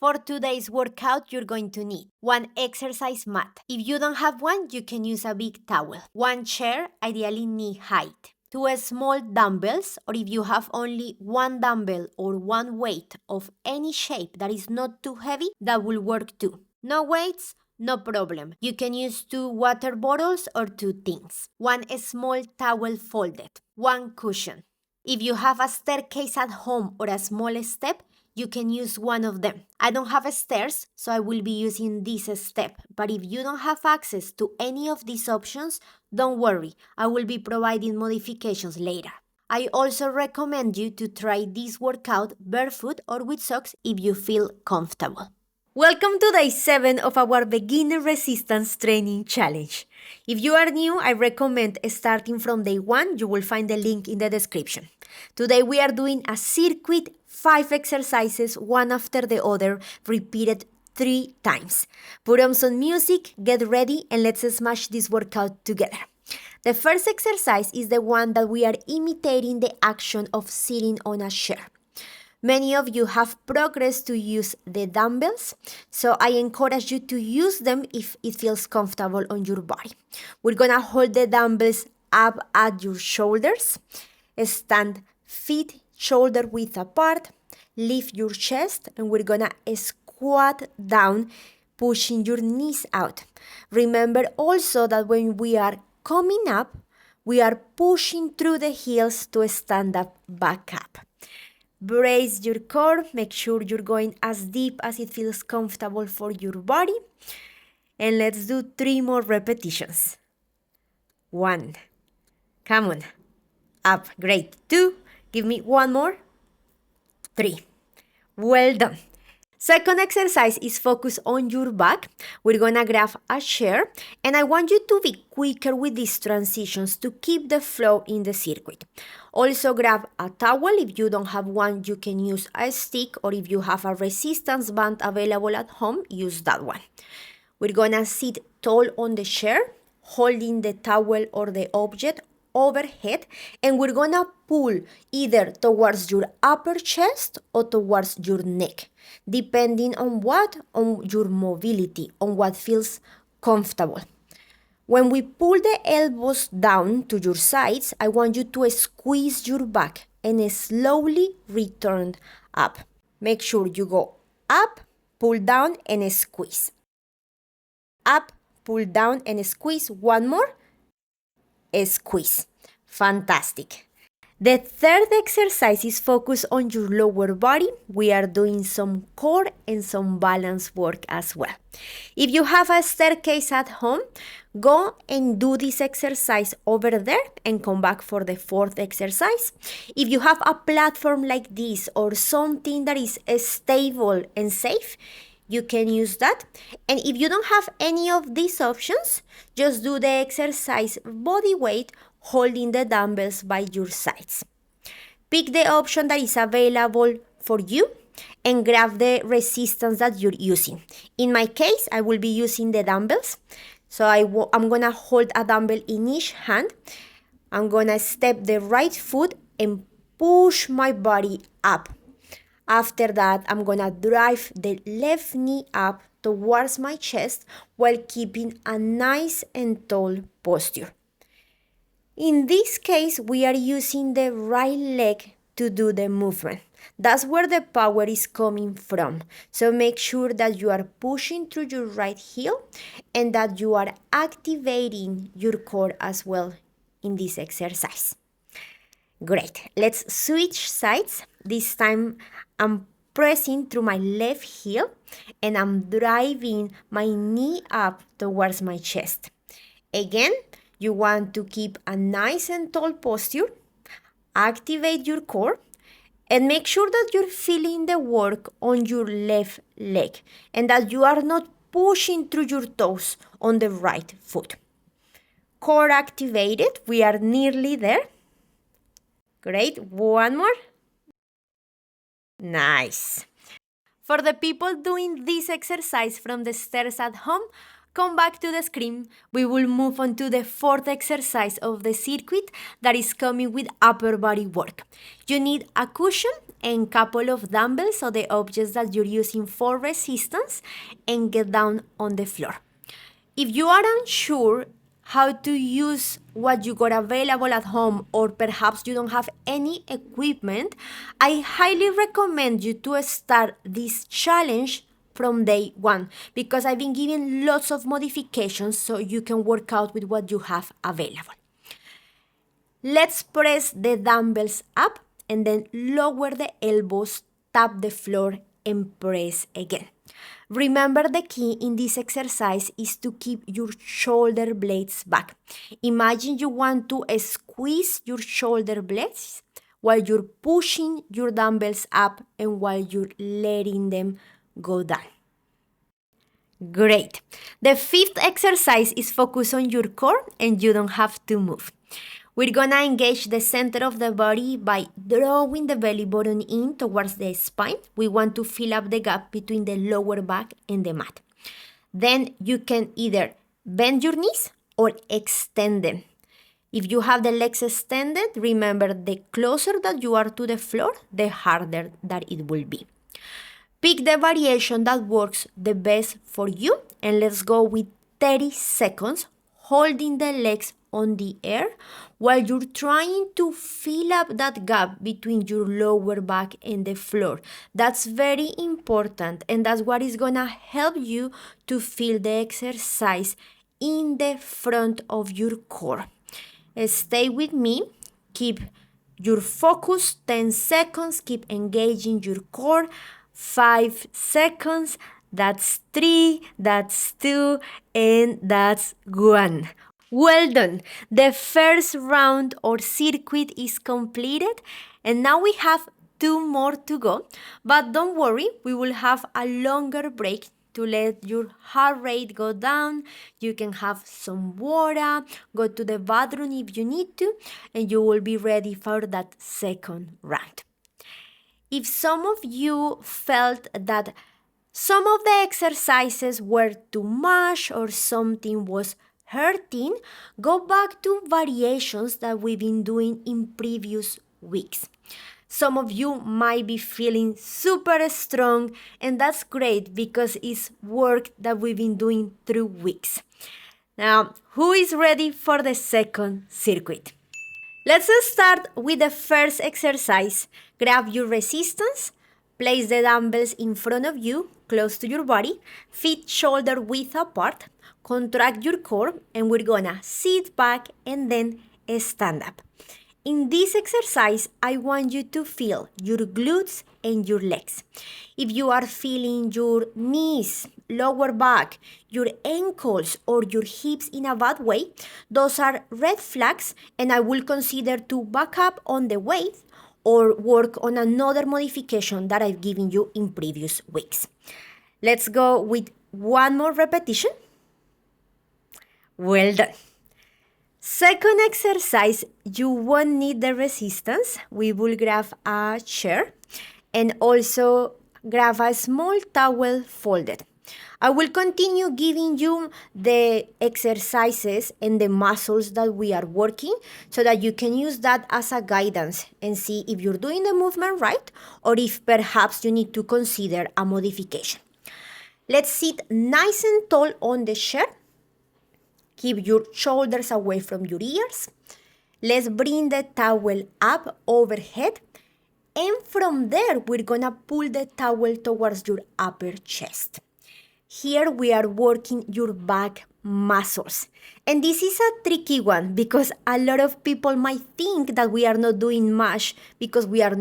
For today's workout, you're going to need one exercise mat. If you don't have one, you can use a big towel. One chair, ideally knee height. Two small dumbbells, or if you have only one dumbbell or one weight of any shape that is not too heavy, that will work too. No weights? No problem. You can use 2 water bottles or 2 things. One small towel folded. One cushion. If you have a staircase at home or a small step, you can use one of them. I don't have stairs, so I will be using this step. But if you don't have access to any of these options, don't worry. I will be providing modifications later. I also recommend you to try this workout barefoot or with socks if you feel comfortable. Welcome to day 7 of our beginner resistance training challenge. If you are new, I recommend starting from day 1. You will find the link in the description. Today we are doing a circuit, 5 exercises, one after the other, repeated 3 times. Put on some music, get ready, and let's smash this workout together. The first exercise is the one that we are imitating the action of sitting on a chair. Many of you have progressed to use the dumbbells, so I encourage you to use them if it feels comfortable on your body. We're gonna hold the dumbbells up at your shoulders, stand feet shoulder width apart, lift your chest, and we're gonna squat down, pushing your knees out. Remember also that when we are coming up, we are pushing through the heels to stand up back up. Brace your core, make sure you're going as deep as it feels comfortable for your body. And let's do 3 more repetitions. 1. Come on. Up. Great. 2. Give me 1 more. 3. Well done. Second exercise is focus on your back. We're gonna grab a chair, and I want you to be quicker with these transitions to keep the flow in the circuit. Also grab a towel. If you don't have one, you can use a stick, or if you have a resistance band available at home, use that one. We're gonna sit tall on the chair, holding the towel or the object overhead, and we're gonna pull either towards your upper chest or towards your neck, depending on your mobility, on what feels comfortable. When we pull the elbows down to your sides, I want you to squeeze your back and slowly return up. Make sure you go up, pull down, and squeeze. Up, pull down, and squeeze. 1 more. Squeeze. Fantastic. The third exercise is focus on your lower body. We are doing some core and some balance work as well. If you have a staircase at home, go and do this exercise over there and come back for the 4th exercise. If you have a platform like this or something that is stable and safe, you can use that. And if you don't have any of these options, just do the exercise body weight holding the dumbbells by your sides. Pick the option that is available for you and grab the resistance that you're using. In my case, I will be using the dumbbells. So I'm gonna hold a dumbbell in each hand. I'm gonna step the right foot and push my body up. After that, I'm gonna drive the left knee up towards my chest while keeping a nice and tall posture. In this case, we are using the right leg to do the movement. That's where the power is coming from. So make sure that you are pushing through your right heel and that you are activating your core as well in this exercise. Great. Let's switch sides. This time I'm pressing through my left heel and I'm driving my knee up towards my chest. Again, you want to keep a nice and tall posture, activate your core, and make sure that you're feeling the work on your left leg and that you are not pushing through your toes on the right foot. Core activated. We are nearly there. Great. 1 more. Nice. For the people doing this exercise from the stairs at home, come back to the screen, we will move on to the fourth exercise of the circuit that is coming with upper body work. You need a cushion and couple of dumbbells, so the objects that you're using for resistance, and get down on the floor. If you are unsure how to use what you got available at home, or perhaps you don't have any equipment, I highly recommend you to start this challenge from day one, because I've been giving lots of modifications so you can work out with what you have available. Let's press the dumbbells up and then lower the elbows, tap the floor, and press again. Remember, the key in this exercise is to keep your shoulder blades back. Imagine you want to squeeze your shoulder blades while you're pushing your dumbbells up and while you're letting them go down. Great. The fifth exercise is focus on your core and you don't have to move. We're gonna engage the center of the body by drawing the belly button in towards the spine. We want to fill up the gap between the lower back and the mat. Then you can either bend your knees or extend them. If you have the legs extended, remember, the closer that you are to the floor, the harder that it will be. Pick the variation that works the best for you, and let's go with 30 seconds holding the legs on the air while you're trying to fill up that gap between your lower back and the floor. That's very important, and that's what is gonna help you to feel the exercise in the front of your core. Stay with me. Keep your focus. 10 seconds. Keep engaging your core. 5 seconds. That's 3, that's 2, and that's 1. Well done. The first round or circuit is completed, and now we have 2 more to go. But don't worry, we will have a longer break to let your heart rate go down. You can have some water, go to the bathroom if you need to, and you will be ready for that second round. If some of you felt that some of the exercises were too much or something was hurting, go back to variations that we've been doing in previous weeks. Some of you might be feeling super strong, and that's great because it's work that we've been doing through weeks. Now, who is ready for the second circuit? Let's start with the first exercise. Grab your resistance, place the dumbbells in front of you, close to your body, feet shoulder width apart, contract your core, and we're gonna sit back and then stand up. In this exercise, I want you to feel your glutes and your legs. If you are feeling your knees, lower back, your ankles, or your hips in a bad way, those are red flags, and I will consider to back up on the weight or work on another modification that I've given you in previous weeks. Let's go with 1 more repetition. Well done. Second exercise, you won't need the resistance. We will grab a chair and also grab a small towel folded. I will continue giving you the exercises and the muscles that we are working so that you can use that as a guidance and see if you're doing the movement right or if perhaps you need to consider a modification. Let's sit nice and tall on the chair. Keep your shoulders away from your ears. Let's bring the towel up overhead. And from there, we're gonna pull the towel towards your upper chest. Here we are working your back muscles. And this is a tricky one because a lot of people might think that we are not doing much because we are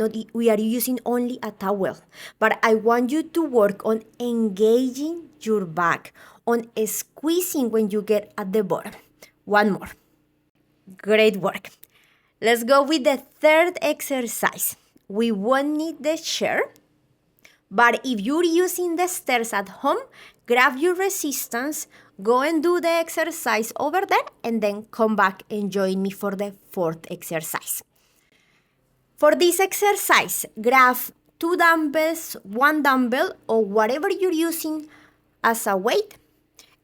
using only a towel. But I want you to work on engaging your back, on squeezing when you get at the bottom. 1 more. Great work. Let's go with the third exercise. We won't need the chair, but if you're using the stairs at home, grab your resistance, go and do the exercise over there, and then come back and join me for the fourth exercise. For this exercise, grab 2 dumbbells, 1 dumbbell, or whatever you're using as a weight,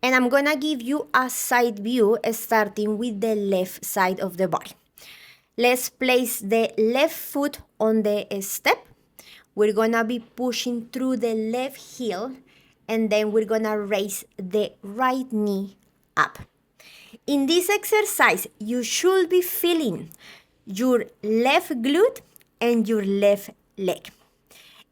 And I'm gonna give you a side view starting with the left side of the body. Let's place the left foot on the step. We're gonna be pushing through the left heel, and then we're gonna raise the right knee up. In this exercise, you should be feeling your left glute and your left leg.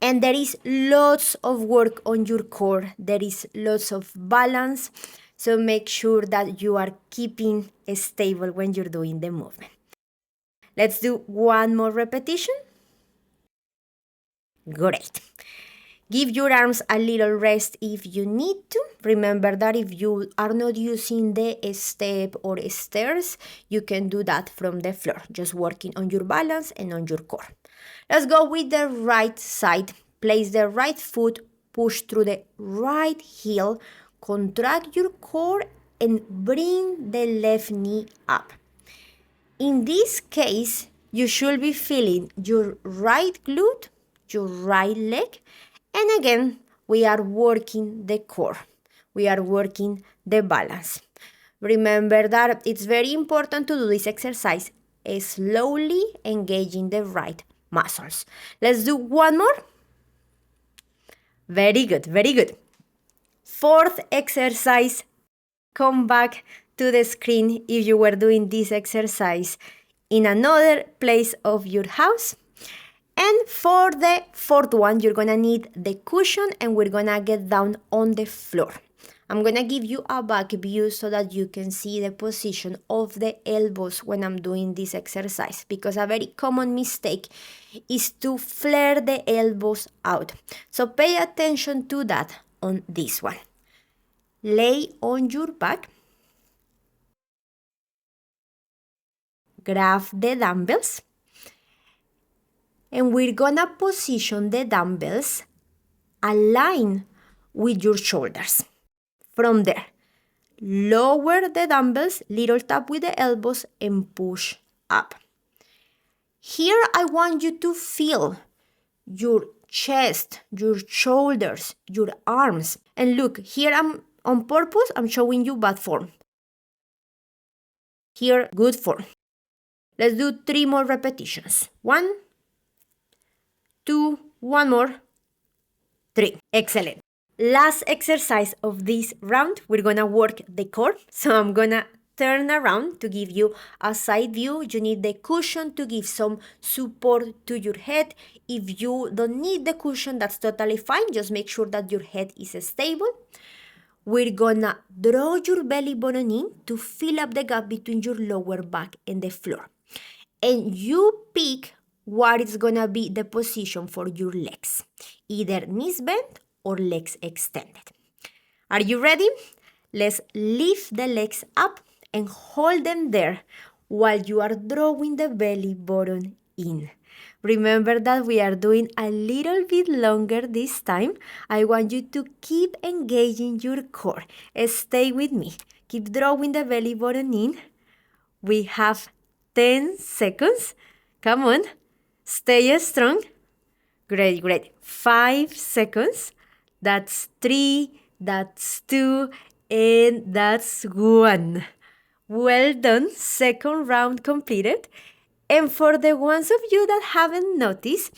And there is lots of work on your core. There is lots of balance. So make sure that you are keeping stable when you're doing the movement. Let's do one more repetition. Great. Give your arms a little rest if you need to. Remember that if you are not using the step or stairs, you can do that from the floor, just working on your balance and on your core. Let's go with the right side. Place the right foot, push through the right heel, contract your core, and bring the left knee up. In this case, you should be feeling your right glute, your right leg, and again, we are working the core. We are working the balance. Remember that it's very important to do this exercise slowly, engaging the right muscles. Let's do one more. Very good, very good. Fourth exercise. Come back to the screen if you were doing this exercise in another place of your house. And for the fourth one, you're gonna need the cushion and we're gonna get down on the floor. I'm gonna give you a back view so that you can see the position of the elbows when I'm doing this exercise, because a very common mistake is to flare the elbows out. So pay attention to that on this one. Lay on your back. Grab the dumbbells. And we're gonna position the dumbbells aligned with your shoulders. From there, lower the dumbbells, little tap with the elbows, and push up. Here I want you to feel your chest, your shoulders, your arms. And look, here I'm on purpose, I'm showing you bad form. Here, good form. Let's do 3 more repetitions. 1, 2, 1 more, 3. Excellent. Last exercise of this round, we're gonna work the core. So I'm gonna turn around to give you a side view. You need the cushion to give some support to your head. If you don't need the cushion, that's totally fine. Just make sure that your head is stable. We're gonna draw your belly button in to fill up the gap between your lower back and the floor. And you pick what is gonna be the position for your legs. Either knees bent or legs extended. Are you ready? Let's lift the legs up and hold them there while you are drawing the belly button in. Remember that we are doing a little bit longer this time. I want you to keep engaging your core. Stay with me. Keep drawing the belly button in. We have 10 seconds. Come on. Stay strong. Great, great. 5 seconds. That's 3, that's 2, and that's 1. Well done. Second round completed. And for the ones of you that haven't noticed,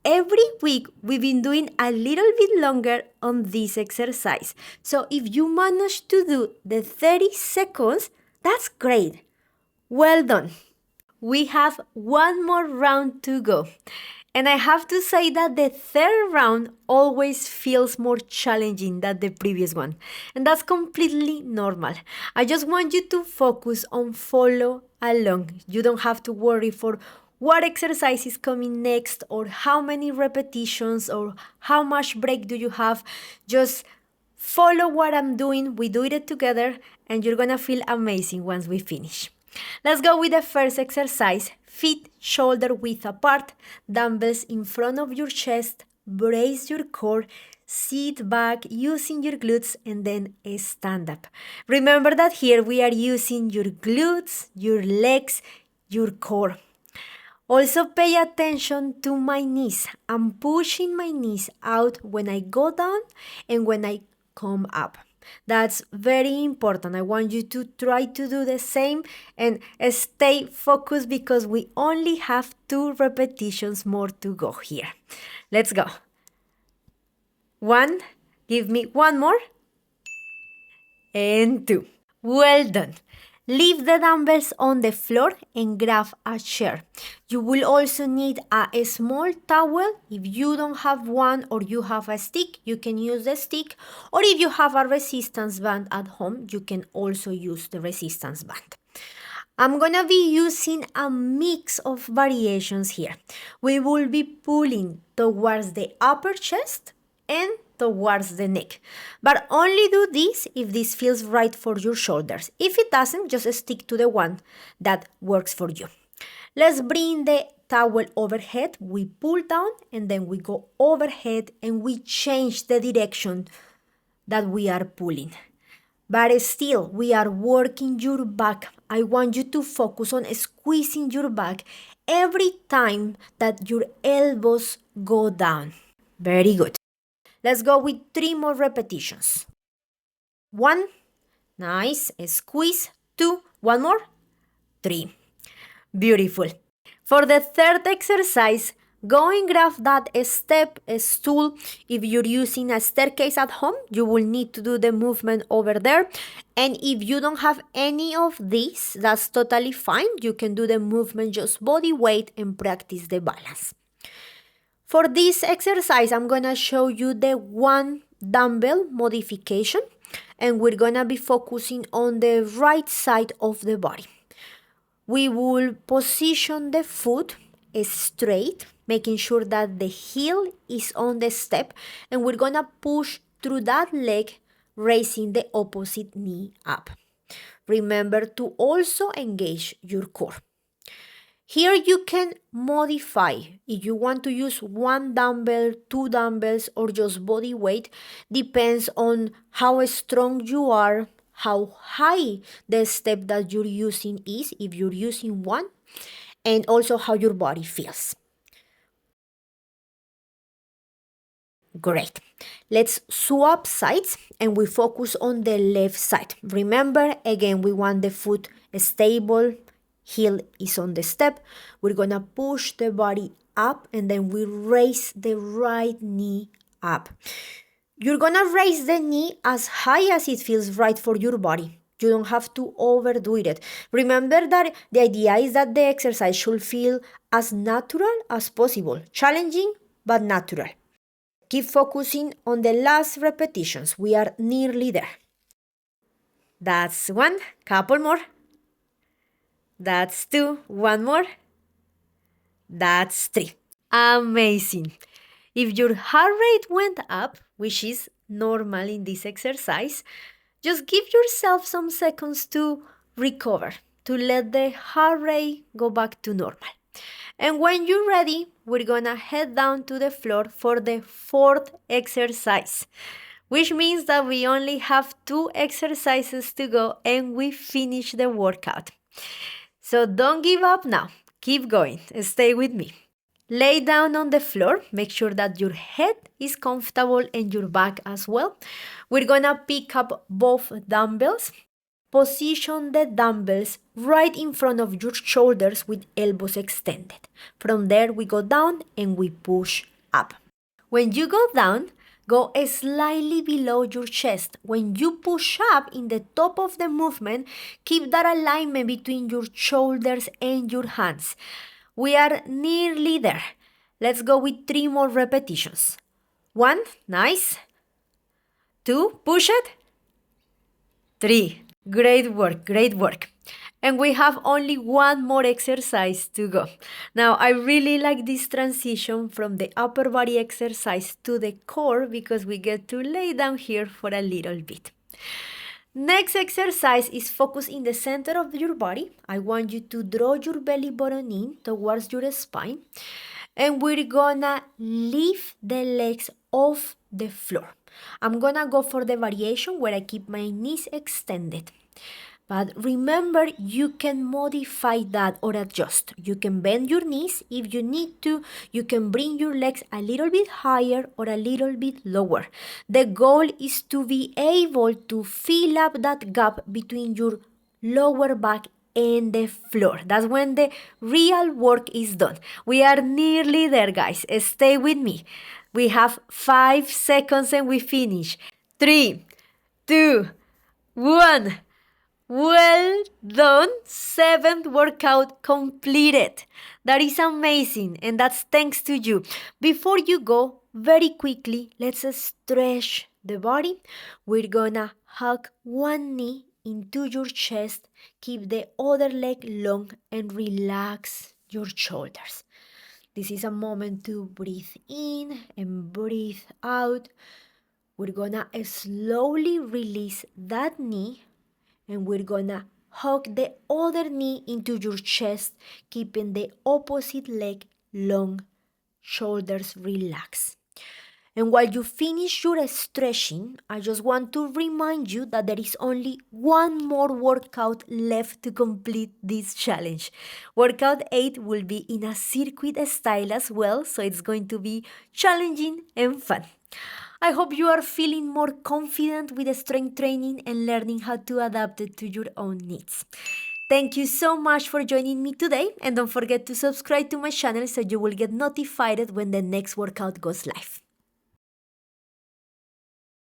every week we've been doing a little bit longer on this exercise. So if you manage to do the 30 seconds, that's great. Well done. We have one more round to go. And I have to say that the third round always feels more challenging than the previous one. And that's completely normal. I just want you to focus on follow along. You don't have to worry for what exercise is coming next or how many repetitions or how much break do you have. Just follow what I'm doing. We do it together and you're gonna feel amazing once we finish. Let's go with the first exercise. Feet shoulder width apart, dumbbells in front of your chest, brace your core, sit back using your glutes, and then stand up. Remember that here we are using your glutes, your legs, your core. Also pay attention to my knees. I'm pushing my knees out when I go down and when I come up. That's very important. I want you to try to do the same and stay focused because we only have 2 repetitions more to go here. Let's go. 1, give me 1 more, and 2. Well done. Leave the dumbbells on the floor and grab a chair. You will also need a small towel. If you don't have one or you have a stick, you can use the stick. Or if you have a resistance band at home, you can also use the resistance band. I'm gonna be using a mix of variations here. We will be pulling towards the upper chest and towards the neck. But only do this if this feels right for your shoulders. If it doesn't, just stick to the one that works for you. Let's bring the towel overhead. We pull down and then we go overhead and we change the direction that we are pulling. But still, we are working your back. I want you to focus on squeezing your back every time that your elbows go down. Very good. Let's go with 3 more repetitions. 1, nice, squeeze. 2, 1 more, 3. Beautiful. For the third exercise, go and grab that step stool. If you're using a staircase at home, you will need to do the movement over there. And if you don't have any of these, that's totally fine. You can do the movement just body weight and practice the balance. For this exercise, I'm gonna show you the 1 dumbbell modification, and we're gonna be focusing on the right side of the body. We will position the foot straight, making sure that the heel is on the step, and we're gonna push through that leg, raising the opposite knee up. Remember to also engage your core. Here you can modify if you want to use 1 dumbbell, 2 dumbbells, or just body weight. Depends on how strong you are, how high the step that you're using is, if you're using 1, and also how your body feels. Great. Let's swap sides and we focus on the left side. Remember, again, we want the foot stable, heel is on the step. We're gonna push the body up and then we raise the right knee up. You're gonna raise the knee as high as it feels right for your body. You don't have to overdo it. Remember that the idea is that the exercise should feel as natural as possible. Challenging, but natural. Keep focusing on the last repetitions. We are nearly there. That's 1, couple more. That's 2, 1 more. That's 3. Amazing. If your heart rate went up, which is normal in this exercise, just give yourself some seconds to recover, to let the heart rate go back to normal. And when you're ready, we're gonna head down to the floor for the 4th exercise, which means that we only have 2 exercises to go and we finish the workout. So don't give up now. Keep going. Stay with me. Lay down on the floor. Make sure that your head is comfortable and your back as well. We're gonna pick up both dumbbells. Position the dumbbells right in front of your shoulders with elbows extended. From there, we go down and we push up. When you go down, go slightly below your chest. When you push up in the top of the movement, keep that alignment between your shoulders and your hands. We are nearly there. Let's go with 3 more repetitions. 1, nice. 2, push it. 3, great work, great work. And we have only 1 more exercise to go. Now, I really like this transition from the upper body exercise to the core because we get to lay down here for a little bit. Next exercise is focus in the center of your body. I want you to draw your belly button in towards your spine. And we're gonna lift the legs off the floor. I'm gonna go for the variation where I keep my knees extended. But remember, you can modify that or adjust. You can bend your knees if you need to. You can bring your legs a little bit higher or a little bit lower. The goal is to be able to fill up that gap between your lower back and the floor. That's when the real work is done. We are nearly there, guys. Stay with me. We have 5 seconds and we finish. 3, 2, 1. Well done. 7th workout completed. That is amazing, and that's thanks to you. Before you go, very quickly, let's stretch the body. We're gonna hug one knee into your chest, keep the other leg long, and relax your shoulders. This is a moment to breathe in and breathe out. We're gonna slowly release that knee, and we're gonna hug the other knee into your chest, keeping the opposite leg long, shoulders relaxed. And while you finish your stretching, I just want to remind you that there is only one more workout left to complete this challenge. Workout 8 will be in a circuit style as well, so it's going to be challenging and fun. I hope you are feeling more confident with strength training and learning how to adapt it to your own needs. Thank you so much for joining me today, and don't forget to subscribe to my channel so you will get notified when the next workout goes live.